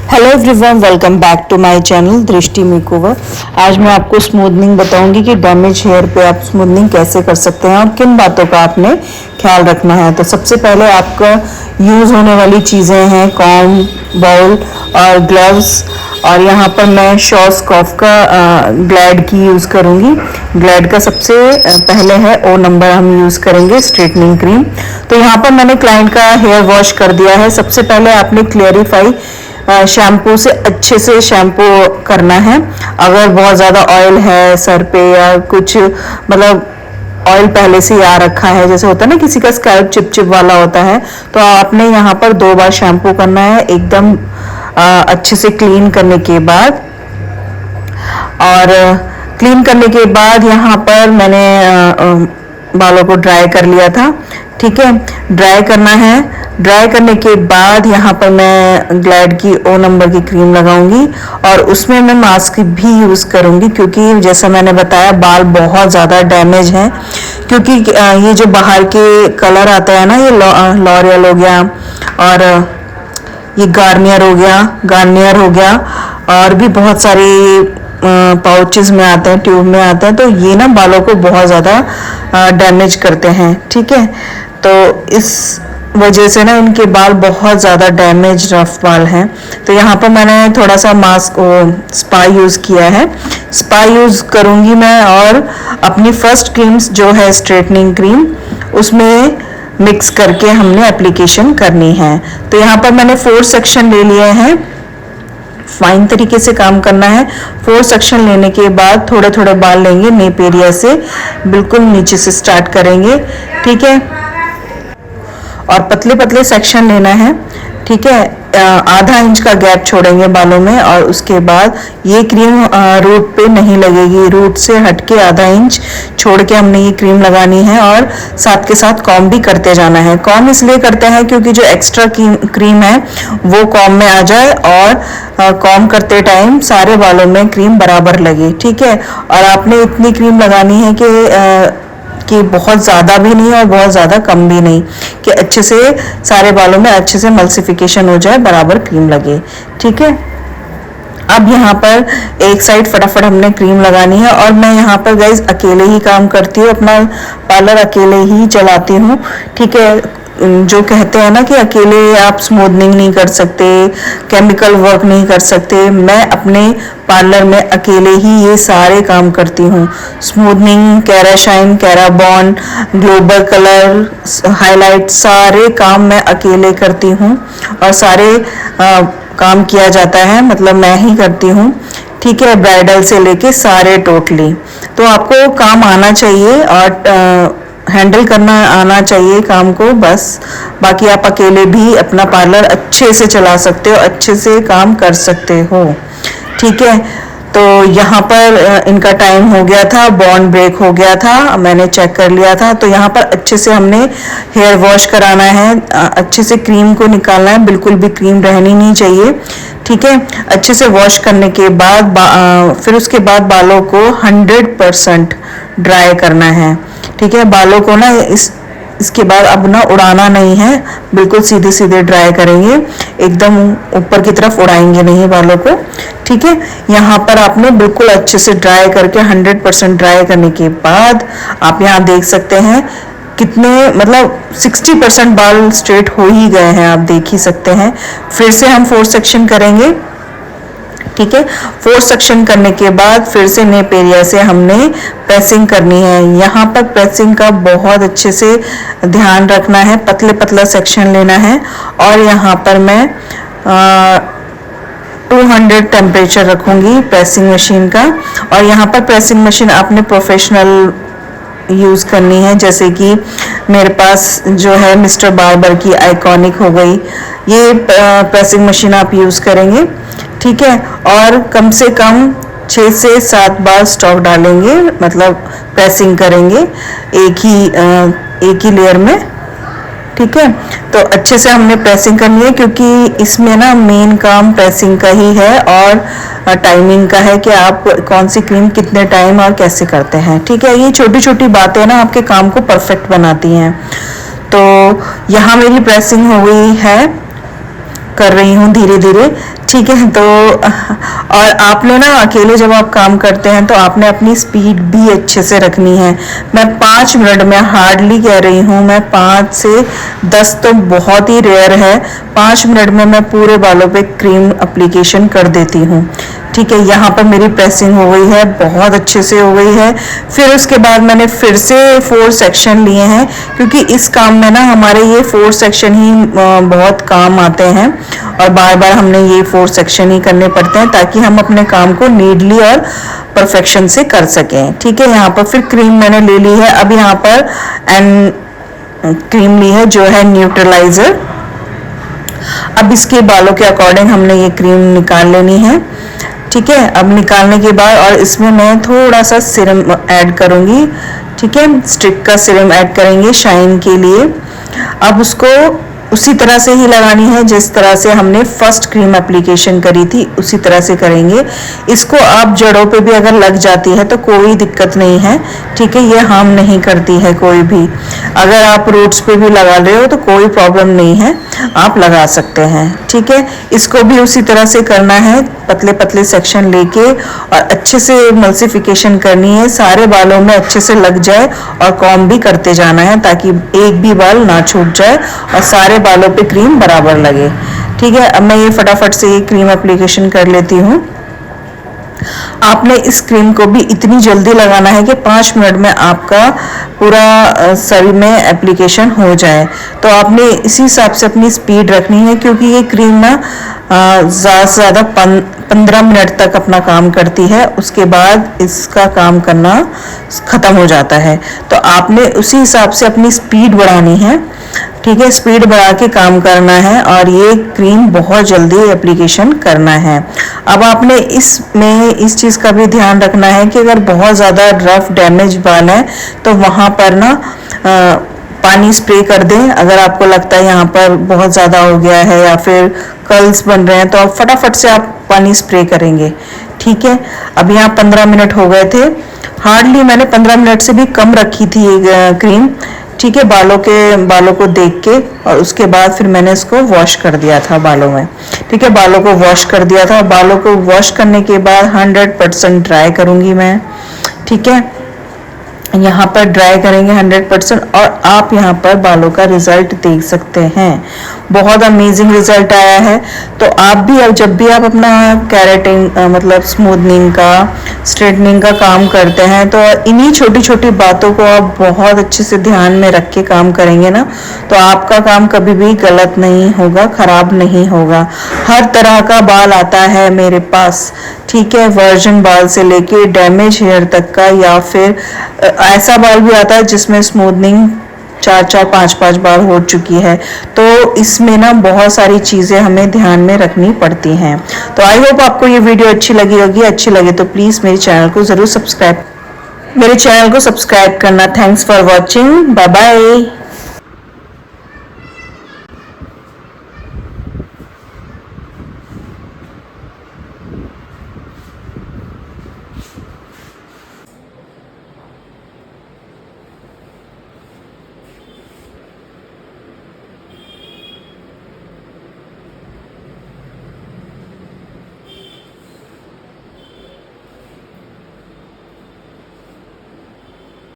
Hello everyone, welcome back to my channel Drishti makeover. आज मैं आपको स्मूथनिंग बताऊंगी कि डैमेज हेयर पे आप स्मूथनिंग कैसे कर सकते हैं और किन बातों का आपने ख्याल रखना है। तो सबसे पहले आपका यूज़ होने वाली चीज़ें हैं कॉम, बाउल और ग्लव्स। और यहाँ पर मैं शॉर्ट्सकॉफ का ग्लैड की यूज़ करूँगी। ग्लैड का सबसे पहले है ओ नंबर हम यूज़ करेंगे स्ट्रेटनिंग क्रीम। तो यहाँ पर मैंने क्लाइंट का हेयर वॉश कर दिया है। सबसे पहले आपने क्लियरिफाई शैम्पू से अच्छे से शैम्पू करना है। अगर बहुत ज़्यादा ऑयल है सर पे या कुछ मतलब ऑयल पहले से ही आ रखा है, जैसे होता है ना किसी का स्कैल्प चिपचिप वाला होता है, तो आपने यहाँ पर 2 बार शैम्पू करना है एकदम अच्छे से क्लीन करने के बाद। और क्लीन करने के बाद यहाँ पर मैंने बालों को ड्राई कर लिया था। ठीक है, ड्राई करना है। ड्राई करने के बाद यहाँ पर मैं ग्लैड की ओ नंबर की क्रीम लगाऊंगी और उसमें मैं मास्क भी यूज़ करूंगी, क्योंकि जैसा मैंने बताया बाल बहुत ज़्यादा डैमेज हैं। क्योंकि ये जो बाहर के कलर आता है ना, ये लॉरियल हो गया और ये गार्नियर हो गया और भी बहुत सारी पाउचेस में आते हैं, ट्यूब में आते हैं, तो ये ना बालों को बहुत ज़्यादा डैमेज करते हैं। ठीक है, तो इस वजह से ना इनके बाल बहुत ज़्यादा डैमेज रफ बाल हैं। तो यहाँ पर मैंने थोड़ा सा मास्क स्पा यूज़ किया है। स्पा यूज़ करूँगी मैं और अपनी फर्स्ट क्रीम जो है स्ट्रेटनिंग क्रीम, उसमें मिक्स करके हमने एप्लीकेशन करनी है। तो यहाँ पर मैंने 4 सेक्शन ले लिए हैं। फाइन तरीके से काम करना है। 4 सेक्शन लेने के बाद थोड़े थोड़े बाल लेंगे, नेप एरिया से बिल्कुल नीचे से स्टार्ट करेंगे। ठीक है, और पतले पतले सेक्शन लेना है। ठीक है, आधा इंच का गैप छोड़ेंगे बालों में और उसके बाद ये क्रीम रूट पे नहीं लगेगी, रूट से हटके आधा इंच छोड़ के हमने ये क्रीम लगानी है और साथ के साथ कॉम भी करते जाना है। कॉम इसलिए करते हैं क्योंकि जो एक्स्ट्रा क्रीम है वो कॉम में आ जाए और कॉम करते टाइम सारे बालों में क्रीम बराबर लगे। ठीक है, और आपने इतनी क्रीम लगानी है कि बहुत ज़्यादा भी नहीं और बहुत ज़्यादा कम भी नहीं, कि अच्छे से सारे बालों में अच्छे से मल्सिफिकेशन हो जाए, बराबर क्रीम लगे। ठीक है, अब यहाँ पर एक साइड फटाफट हमने क्रीम लगानी है और मैं यहाँ पर गाइज अकेले ही काम करती हूँ, अपना पार्लर अकेले ही चलाती हूँ। ठीक है, जो कहते हैं ना कि अकेले आप स्मूथनिंग नहीं कर सकते, केमिकल वर्क नहीं कर सकते, मैं अपने पार्लर में अकेले ही ये सारे काम करती हूँ। स्मूथनिंग, केराशाइन, केराबॉन, ग्लोबल कलर, हाईलाइट, सारे काम मैं अकेले करती हूँ और सारे काम किया जाता है, मतलब मैं ही करती हूँ। ठीक है, ब्राइडल से लेके सारे टोटली। तो आपको काम आना चाहिए और हैंडल करना आना चाहिए काम को, बस। बाकी आप अकेले भी अपना पार्लर अच्छे से चला सकते हो, अच्छे से काम कर सकते हो। ठीक है, तो यहाँ पर इनका टाइम हो गया था, बॉन्ड ब्रेक हो गया था, मैंने चेक कर लिया था। तो यहाँ पर अच्छे से हमने हेयर वॉश कराना है, अच्छे से क्रीम को निकालना है, बिल्कुल भी क्रीम रहनी नहीं चाहिए। ठीक है, अच्छे से वॉश करने के बाद फिर उसके बाद बालों को 100% ड्राई करना है। ठीक है, बालों को ना इसके बाद अब ना उड़ाना नहीं है, बिल्कुल सीधे सीधे ड्राई करेंगे, एकदम ऊपर की तरफ उड़ाएंगे नहीं बालों को। ठीक है, यहाँ पर आपने बिल्कुल अच्छे से ड्राई करके 100% ड्राई करने के बाद आप यहाँ देख सकते हैं कितने, मतलब 60% बाल स्ट्रेट हो ही गए हैं, आप देख ही सकते हैं। फिर से हम 4 सेक्शन करेंगे। ठीक है, 4 सेक्शन करने के बाद फिर से नेप एरिया से हमने प्रेसिंग करनी है। यहाँ पर प्रेसिंग का बहुत अच्छे से ध्यान रखना है, पतले पतला सेक्शन लेना है। और यहाँ पर मैं 200 टेम्परेचर रखूँगी प्रेसिंग मशीन का। और यहाँ पर प्रेसिंग मशीन आपने प्रोफेशनल यूज़ करनी है, जैसे कि मेरे पास जो है मिस्टर बार्बर की आइकॉनिक हो गई, ये प्रेसिंग मशीन आप यूज़ करेंगे। ठीक है, और कम से कम 6 से 7 बार स्टॉक डालेंगे, मतलब प्रेसिंग करेंगे एक ही लेयर में। ठीक है, तो अच्छे से हमने प्रेसिंग करनी है, क्योंकि इसमें ना मेन काम प्रेसिंग का ही है और टाइमिंग का है कि आप कौन सी क्रीम कितने टाइम और कैसे करते हैं। ठीक है, ये छोटी छोटी बातें ना आपके काम को परफेक्ट बनाती हैं। तो यहाँ मेरी प्रेसिंग हो गई है। कर रही हूँ धीरे धीरे, ठीक है। तो और आपने ना अकेले जब आप काम करते हैं तो आपने अपनी स्पीड भी अच्छे से रखनी है। मैं 5 मिनट में, हार्डली कह रही हूँ मैं, 5 से 10 तो बहुत ही रेयर है, 5 मिनट में मैं पूरे बालों पे क्रीम एप्लीकेशन कर देती हूँ, ठीक है। यहाँ पर मेरी प्रेसिंग हो गई है, बहुत अच्छे से हो गई है। फिर उसके बाद मैंने फिर से 4 सेक्शन लिए हैं, क्योंकि इस काम में ना हमारे ये 4 सेक्शन ही बहुत काम आते हैं, और बार बार हमने ये 4 सेक्शन ही करने पड़ते हैं ताकि हम अपने काम को नीडली और परफेक्शन से कर सकें, ठीक है। यहाँ पर फिर क्रीम मैंने ले ली है, अब यहाँ पर क्रीम ली है जो है न्यूट्रलाइजर। अब इसके बालों के अकॉर्डिंग हमने ये क्रीम निकाल लेनी है, ठीक है। अब निकालने के बाद और इसमें मैं थोड़ा सा सीरम ऐड करूंगी, ठीक है। स्टिक का सीरम ऐड करेंगे शाइन के लिए। अब उसको उसी तरह से ही लगानी है जिस तरह से हमने फर्स्ट क्रीम एप्लीकेशन करी थी, उसी तरह से करेंगे। इसको आप जड़ों पे भी अगर लग जाती है तो कोई दिक्कत नहीं है, ठीक है। ये हार्म नहीं करती है कोई भी। अगर आप रूट्स पे भी लगा रहे हो तो कोई प्रॉब्लम नहीं है, आप लगा सकते हैं, ठीक है। इसको भी उसी तरह से करना है, पतले पतले सेक्शन लेके और अच्छे से मल्सिफिकेशन करनी है, सारे बालों में अच्छे से लग जाए और कॉम्ब भी करते जाना है ताकि एक भी बाल ना छूट जाए और सारे बालों पे क्रीम बराबर लगे, ठीक है। अब मैं ये फटाफट से ये क्रीम एप्लीकेशन कर लेती हूँ। आपने इस क्रीम को भी इतनी जल्दी लगाना है कि 5 मिनट में आपका पूरा शरीर में एप्लीकेशन हो जाए। तो आपने इसी हिसाब से अपनी स्पीड रखनी है, क्योंकि ये क्रीम ना ज़्यादा से ज़्यादा 15 मिनट तक अपना काम करती है, उसके बाद इसका काम करना ख़त्म हो जाता है। तो आपने उसी हिसाब से अपनी स्पीड बढ़ानी है, ठीक है। स्पीड बढ़ा के काम करना है और ये क्रीम बहुत जल्दी एप्लीकेशन करना है। अब आपने इसमें इस चीज़ का भी ध्यान रखना है कि अगर बहुत ज़्यादा रफ डैमेज बाल है तो वहाँ पर ना पानी स्प्रे कर दें। अगर आपको लगता है यहाँ पर बहुत ज़्यादा हो गया है या फिर कर्ल्स बन रहे हैं तो आप फटाफट से आप पानी स्प्रे करेंगे, ठीक है। अब यहाँ 15 मिनट हो गए थे, हार्डली मैंने 15 मिनट से भी कम रखी थी ये क्रीम, ठीक है, बालों को देख के। और उसके बाद फिर मैंने इसको वॉश कर दिया था बालों में, ठीक है। बालों को वॉश कर दिया था। बालों को वॉश करने के बाद 100% ड्राई करूंगी मैं, ठीक है। यहाँ पर ड्राई करेंगे 100% और आप यहाँ पर बालों का रिजल्ट देख सकते हैं, बहुत अमेजिंग रिजल्ट आया है। तो आप भी अब जब भी आप अपना कैरेटिन मतलब स्मूथनिंग का, स्ट्रेटनिंग का काम करते हैं तो इन्हीं छोटी छोटी बातों को आप बहुत अच्छे से ध्यान में रख के काम करेंगे ना, तो आपका काम कभी भी गलत नहीं होगा, खराब नहीं होगा। हर तरह का बाल आता है मेरे पास, ठीक है, वर्जन बाल से लेके डैमेज हेयर तक का, या फिर ऐसा बाल भी आता है जिसमें स्मूथनिंग 4-4, 5-5 बार हो चुकी है। तो इसमें ना बहुत सारी चीज़ें हमें ध्यान में रखनी पड़ती हैं। तो आई होप आपको ये वीडियो अच्छी लगी होगी। अच्छी लगे तो प्लीज़ मेरे चैनल को ज़रूर सब्सक्राइब करना। Thanks for watching, bye bye.